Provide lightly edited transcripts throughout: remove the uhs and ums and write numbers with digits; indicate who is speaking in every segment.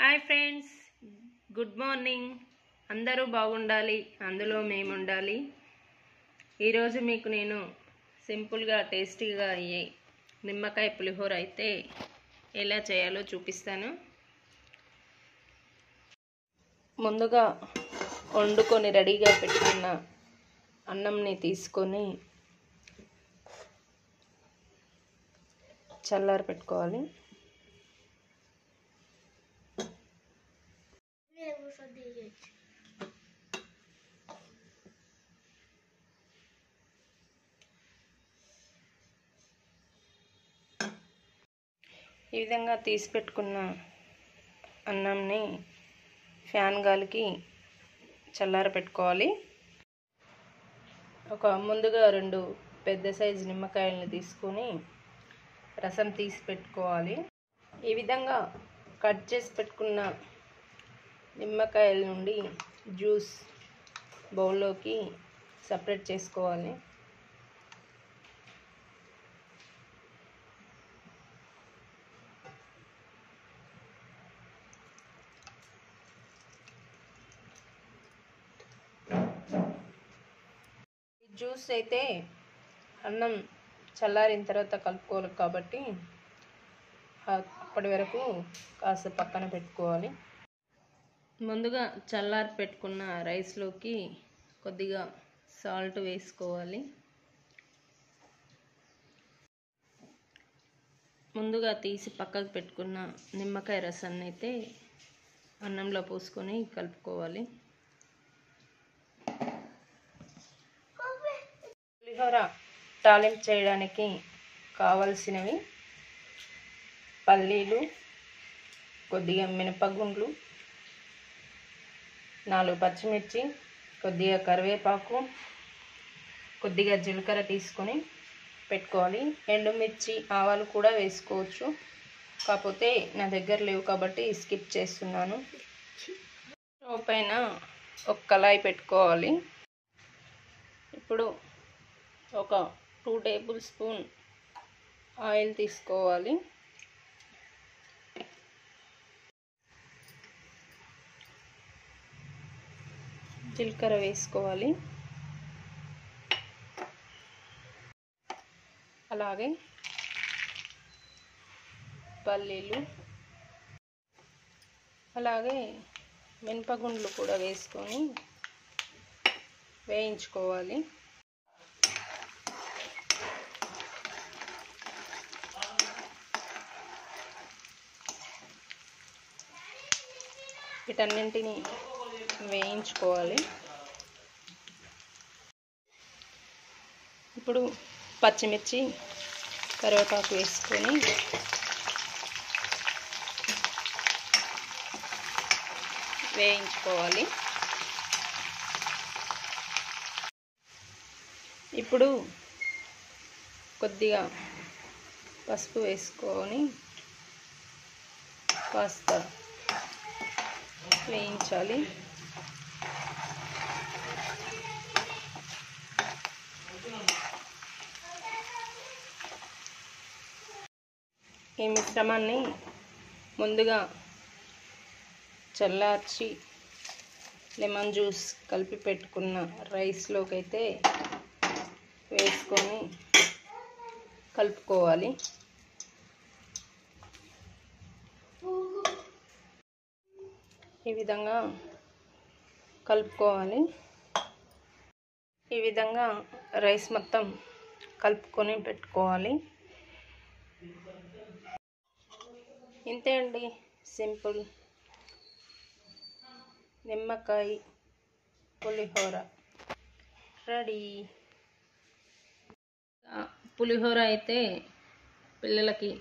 Speaker 1: Hi friends, good morning. అందరూ బాగుండాలి, అందులో మేము ఉండాలి. ఈరోజు మీకు నేను సింపుల్గా టేస్టీగా అయ్యే నిమ్మకాయ పులిహోర అయితే ఎలా చేయాలో చూపిస్తాను. ముందుగా వండుకొని రెడీగా పెట్టుకున్న అన్నంని తీసుకొని చల్లారి పెట్టుకోవాలి. ఈ విధంగా తీసి పెట్టుకున్న అన్నంని ఫ్యాన్ గాలికి చల్లార పెట్టుకోవాలి. ముందుగా 2 పెద్ద సైజు నిమ్మకాయలను తీసుకొని రసం తీసి పెట్టుకోవాలి. ఈ విధంగా కట్ చేసి పెట్టుకున్న నిమ్మకాయల నుండి జ్యూస్ బౌల్లోకి సపరేట్ చేసుకోవాలి. జ్యూస్ అయితే అన్నం చల్లారిన తర్వాత కలుపుకోవాలి కాబట్టి అప్పటి వరకు కాస్త పక్కన పెట్టుకోవాలి. ముందుగా చల్లారి పెట్టుకున్న రైస్లోకి కొద్దిగా సాల్ట్ వేసుకోవాలి. ముందుగా తీసి పక్కకు పెట్టుకున్న నిమ్మకాయ రసాన్ని అయితే అన్నంలో పోసుకొని కలుపుకోవాలి. పులిహోర తాలింపు చేయడానికి కావలసినవి పల్లీలు, కొద్దిగా మినపగుండ్లు, 4 పచ్చిమిర్చి, కొద్దిగా కరివేపాకు, కొద్దిగా జీలకర్ర తీసుకొని పెట్టుకోవాలి. ఎండుమిర్చి, ఆవాలు కూడా వేసుకోవచ్చు, కాకపోతే నా దగ్గర లేవు కాబట్టి స్కిప్ చేస్తున్నాను. స్టవ్ పైన ఒక కళాయి పెట్టుకోవాలి. ఇప్పుడు ఒక 2 టేబుల్ స్పూన్ ఆయిల్ తీసుకోవాలి. జీలకర్ర వేసుకోవాలి. అలాగే పల్లీలు, అలాగే మినపగుండ్లు కూడా వేసుకొని వేయించుకోవాలి. వీటన్నింటిని వేయించుకోవాలి. ఇప్పుడు పచ్చిమిర్చి, కరివేపాకు వేసుకొని వేయించుకోవాలి. ఇప్పుడు కొద్దిగా పసుపు వేసుకొని కాస్త వేయించాలి. ఈ మిశ్రమాన్ని ముందుగా చల్లార్చి లెమన్ జ్యూస్ కలిపి పెట్టుకున్న రైస్లోకి అయితే వేసుకొని కలుపుకోవాలి. ఈ విధంగా కలుపుకోవాలి. ఈ విధంగా రైస్ మొత్తం కలుపుకొని పెట్టుకోవాలి. ఇంతే అండి, సింపుల్ నిమ్మకాయ పులిహోర రెడీ. పులిహోర అయితే పిల్లలకి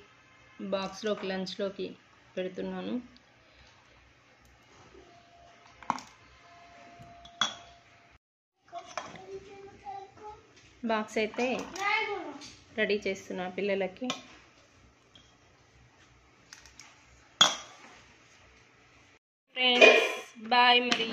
Speaker 1: బాక్స్లోకి లంచ్లోకి పెడుతున్నాను. బాక్స్ అయితే రెడీ చేస్తున్నా పిల్లలకి. ఫ్రెండ్స్, బాయ్ మరి.